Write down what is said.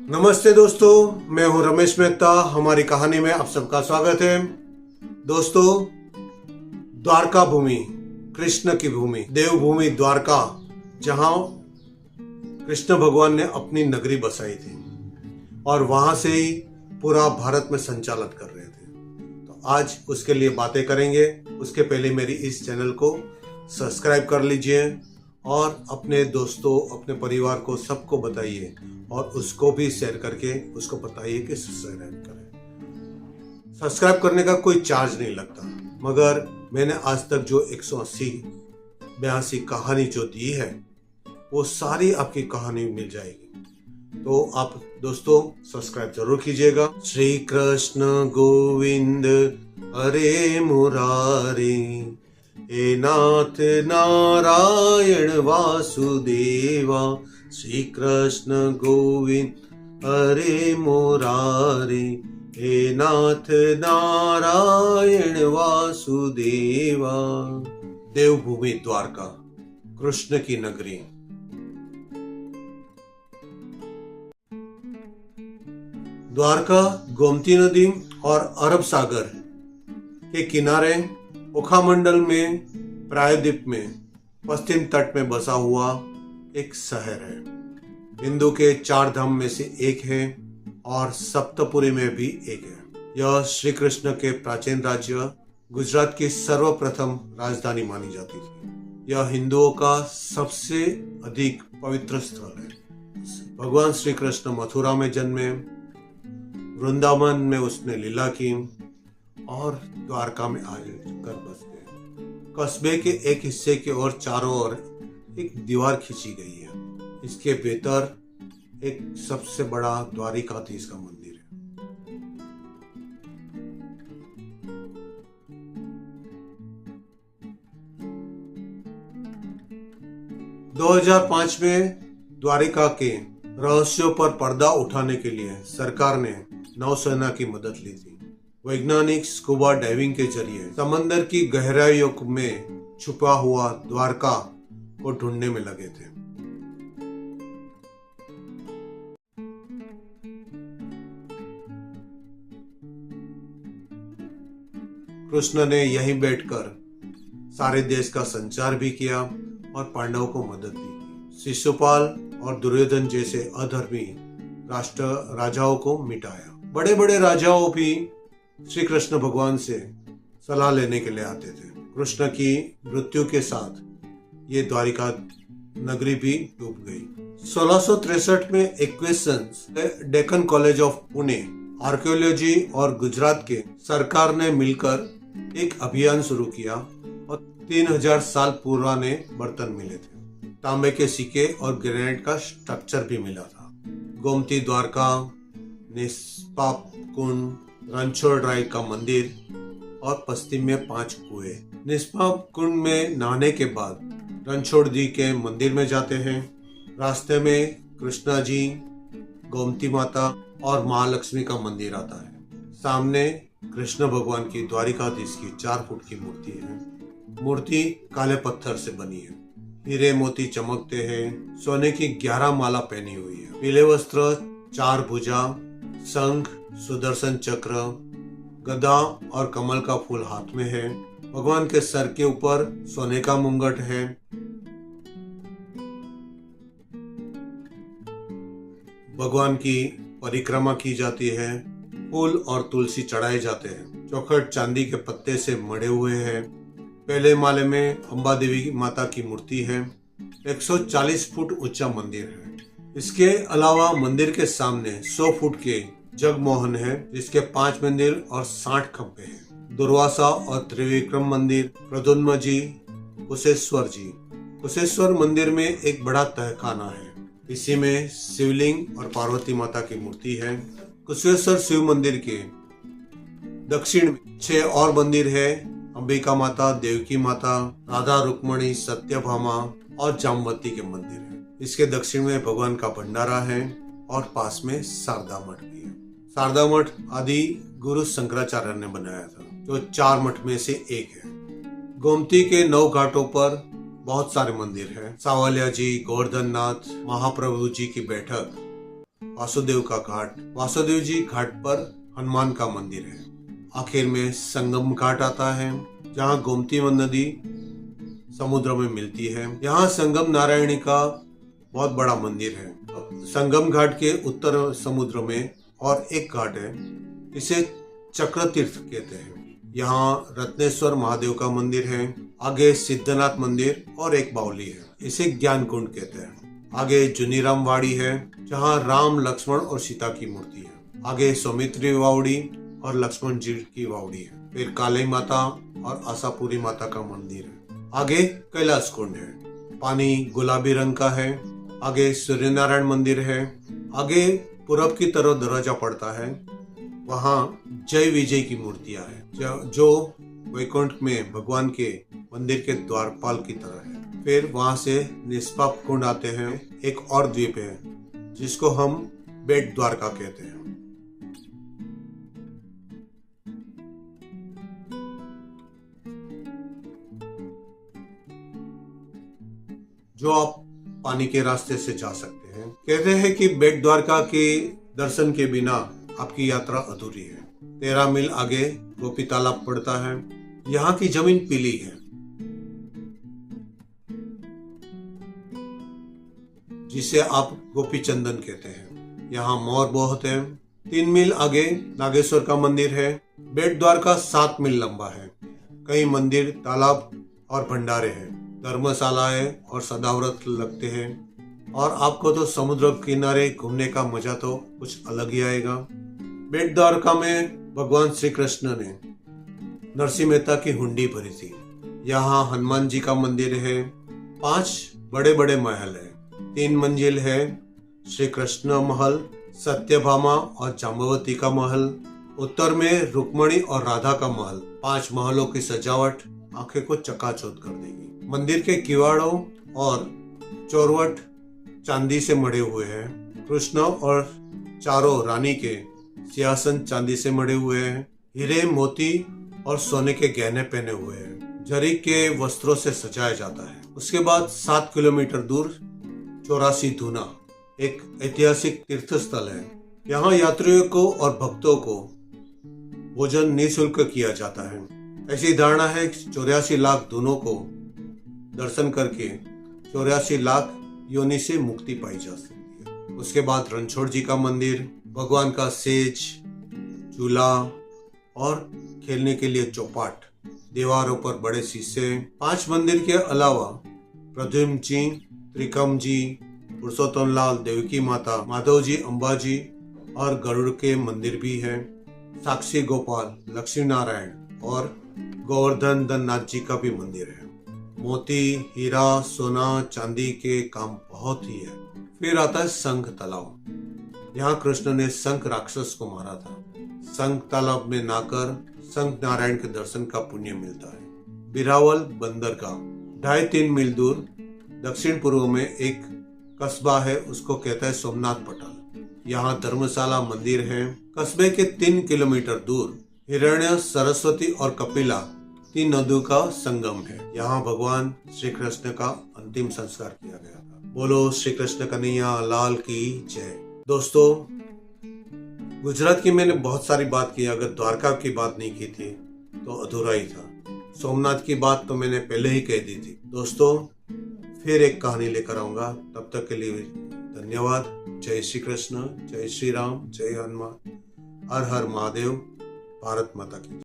नमस्ते दोस्तों, मैं हूं रमेश मेहता। हमारी कहानी में आप सबका स्वागत है। दोस्तों, द्वारका भूमि, कृष्ण की भूमि, देवभूमि द्वारका, जहां कृष्ण भगवान ने अपनी नगरी बसाई थी और वहां से ही पूरा भारत में संचालित कर रहे थे। तो आज उसके लिए बातें करेंगे। उसके पहले मेरी इस चैनल को सब्सक्राइब कर लीजिए और अपने दोस्तों, अपने परिवार को सबको बताइए और उसको भी शेयर करके उसको बताइए कि सब्सक्राइब करें। सब्सक्राइब करने का कोई चार्ज नहीं लगता, मगर मैंने आज तक जो 182 कहानी जो दी है वो सारी आपकी कहानी मिल जाएगी। तो आप दोस्तों सब्सक्राइब जरूर कीजिएगा। श्री कृष्ण गोविंद हरे मुरारी, हे नाथ नारायण वासुदेवा, श्री कृष्ण गोविंद हरे मुरारी, हे नाथ नारायण वासुदेवा। देवभूमि द्वारका, कृष्ण की नगरी। द्वारका गोमती नदी और अरब सागर के किनारे ओखा मंडल में प्रायद्वीप में पश्चिम तट में बसा हुआ एक शहर है। हिंदू के 4 धाम में से एक है और सप्तपुरी में भी एक है। यह श्री कृष्ण के प्राचीन राज्य गुजरात की सर्वप्रथम राजधानी मानी जाती थी। यह हिंदुओं का सबसे अधिक पवित्र स्थल है। भगवान श्री कृष्ण मथुरा में जन्मे, वृंदावन में उसने लीला की और द्वारका में आकर बस गए। कस्बे के एक हिस्से के ओर चारों ओर एक दीवार खींची गई है। इसके भीतर एक सबसे बड़ा द्वारिकाधीश का मंदिर है। दो 2005 में द्वारिका के रहस्यों पर पर्दा उठाने के लिए सरकार ने नौसेना की मदद ली थी। वैज्ञानिक स्कूबा डाइविंग के जरिए समंदर की गहराइयों में छुपा हुआ द्वारका को ढूंढने में लगे थे। कृष्ण ने यहीं बैठकर सारे देश का संचार भी किया और पांडवों को मदद भी की। शिशुपाल और दुर्योधन जैसे अधर्मी राजाओं को मिटाया। बड़े बड़े राजाओं भी श्री कृष्ण भगवान से सलाह लेने के लिए आते थे। कृष्ण की मृत्यु के साथ ये द्वारिका नगरी भी डूब गई। 1663 में equations Deccan college of Pune, archaeology और गुजरात के सरकार ने मिलकर एक अभियान शुरू किया और 3000 साल पुराने बर्तन मिले थे। तांबे के सिक्के और ग्रेनाइट का स्ट्रक्चर भी मिला था। गोमती द्वारका, निष्पाप कुंड, रणछोड़ का मंदिर और पश्चिम में 5 कुएं। निष्पाप कुंड में नहाने के बाद रणछोड़ जी के मंदिर में जाते हैं। रास्ते में कृष्णा जी, गोमती माता और महालक्ष्मी का मंदिर आता है। सामने कृष्ण भगवान की द्वारिकाधीश की 4 फुट की मूर्ति है। मूर्ति काले पत्थर से बनी है। हीरे मोती चमकते हैं। सोने की 11 माला पहनी हुई है। पीले वस्त्र, 4 भुजा, शंख, सुदर्शन चक्र, गदा और कमल का फूल हाथ में है। भगवान के सर के ऊपर सोने का मुंगट है। भगवान की परिक्रमा की जाती है। फूल और तुलसी चढ़ाए जाते हैं। चौखट चांदी के पत्ते से मढ़े हुए हैं। पहले माले में अंबा देवी माता की मूर्ति है। 140 फुट ऊंचा मंदिर है। इसके अलावा मंदिर के सामने 100 फुट के जगमोहन है, जिसके 5 मंदिर और 60 खंभे हैं। दुर्वासा और त्रिविक्रम मंदिर, प्रद्युम्न जी, कुशेश्वर जी। कुशेश्वर मंदिर में एक बड़ा तहखाना है। इसी में शिवलिंग और पार्वती माता की मूर्ति है। कुशेश्वर शिव मंदिर के दक्षिण में 6 और मंदिर है। अंबिका माता, देवकी माता, राधा रुक्मणी, सत्यभामा और जामवती के मंदिर है। इसके दक्षिण में भगवान का भंडारा है और पास में शारदा मठ भी है। शारदा मठ आदि गुरु शंकराचार्य ने बनाया था, जो 4 मठ में से एक है। गोमती के 9 घाटों पर बहुत सारे मंदिर हैं। सावलिया जी, गोवर्धन नाथ, महाप्रभु जी की बैठक वासुदेव का घाट, वासुदेव जी घाट पर हनुमान का मंदिर है। आखिर में संगम घाट आता है, जहाँ गोमती नदी समुद्र में मिलती है। यहाँ संगम नारायणी का बहुत बड़ा मंदिर है। संगम घाट के उत्तर समुद्र में और एक घाट है, इसे चक्र तीर्थ कहते हैं। यहाँ रत्नेश्वर महादेव का मंदिर है। आगे सिद्धनाथ मंदिर और एक बावली है, इसे ज्ञान कुंड कहते हैं। आगे जुनीराम वाड़ी है, जहाँ राम, लक्ष्मण और सीता की मूर्ति है। आगे सौमित्री वावड़ी और लक्ष्मण जी की वावड़ी है। फिर काली माता और आशापुरी माता का मंदिर है। आगे कैलाश कुंड है, पानी गुलाबी रंग का है। आगे सूर्यनारायण मंदिर है। आगे पूरब की तरफ दरवाजा पड़ता है, वहाँ जय विजय की मूर्तियां हैं, जो वैकुंठ में भगवान के मंदिर के द्वारपाल की तरह है। फिर वहां से निष्पाप कुंड आते हैं, एक और द्वीप है जिसको हम बेट द्वारका कहते हैं। जो आप पानी के रास्ते से जा सकते हैं। कहते हैं कि बेट द्वारका के दर्शन के बिना आपकी यात्रा अधूरी है। 13 मील आगे गोपी तालाब पड़ता है। यहाँ की जमीन पीली है, जिसे आप गोपी चंदन कहते हैं। यहाँ मोर बहुत है। 3 मील आगे नागेश्वर का मंदिर है। बेट द्वारका 7 मील लंबा है। कई मंदिर, तालाब और भंडारे हैं। धर्मशाला है और सदाव्रत लगते हैं। और आपको तो समुद्र किनारे घूमने का मजा तो कुछ अलग ही आएगा। बेट द्वारका में भगवान श्री कृष्ण ने नरसिंह मेहता की हुंडी भरी थी। यहाँ हनुमान जी का मंदिर है। 5 बड़े बड़े महल है। 3 मंजिल है श्री कृष्ण महल, सत्यभामा और जाम्बवती का महल। उत्तर में रुक्मणी और राधा का महल। 5 महलों की सजावट आंखें को चकाचौंध कर देगी। मंदिर के किवाड़ों और चौरवट चांदी से मढ़े हुए हैं। कृष्ण और चारों रानी के सिंहासन चांदी से मढ़े हुए हैं। हीरे, मोती और सोने के गहने पहने हुए हैं। जरी के वस्त्रों से सजाया जाता है। उसके बाद 7 किलोमीटर दूर 84 धूना एक ऐतिहासिक तीर्थ स्थल है। यहाँ यात्रियों को और भक्तों को भोजन निःशुल्क किया जाता है। ऐसी धारणा है कि 84 लाख धूनों को दर्शन करके 84 लाख योनि से मुक्ति पाई जा सकती है। उसके बाद रणछोड़ जी का मंदिर, भगवान का सेज, झूला और खेलने के लिए चौपाट, दीवारों पर बड़े शीशे। 5 मंदिर के अलावा प्रद्युम्न जी, त्रिकम जी, पुरुषोत्तम लाल, देवकी माता, माधव जी, अम्बा जी और गरुड़ के मंदिर भी हैं। साक्षी गोपाल, लक्ष्मी नारायण और गोवर्धन नाथ जी का भी मंदिर है। मोती, हीरा, सोना, चांदी के काम बहुत ही है। फिर आता है शंख तालाब। यहाँ कृष्ण ने शंख राक्षस को मारा था। शंख तालाब में नहाकर शंख नारायण के दर्शन का पुण्य मिलता है। बिरावल बंदरगाह 2.5-3 मील दूर दक्षिण पूर्व में एक कस्बा है, उसको कहता है सोमनाथ पटल। यहाँ धर्मशाला मंदिर है। कस्बे के 3 किलोमीटर दूर हिरण्य, सरस्वती और कपिला 3 नदियों का संगम है। यहाँ भगवान श्री कृष्ण का अंतिम संस्कार किया गया था। बोलो श्री कृष्ण कन्हैया लाल की जय। दोस्तों, गुजरात की मैंने बहुत सारी बात की। अगर द्वारका की बात नहीं की थी तो अधूरा ही था। सोमनाथ की बात तो मैंने पहले ही कह दी थी। दोस्तों, फिर एक कहानी लेकर आऊंगा। तब तक के लिए धन्यवाद। जय श्री कृष्ण, जय श्री राम, जय हनुमान, हर हर महादेव, भारत माता की।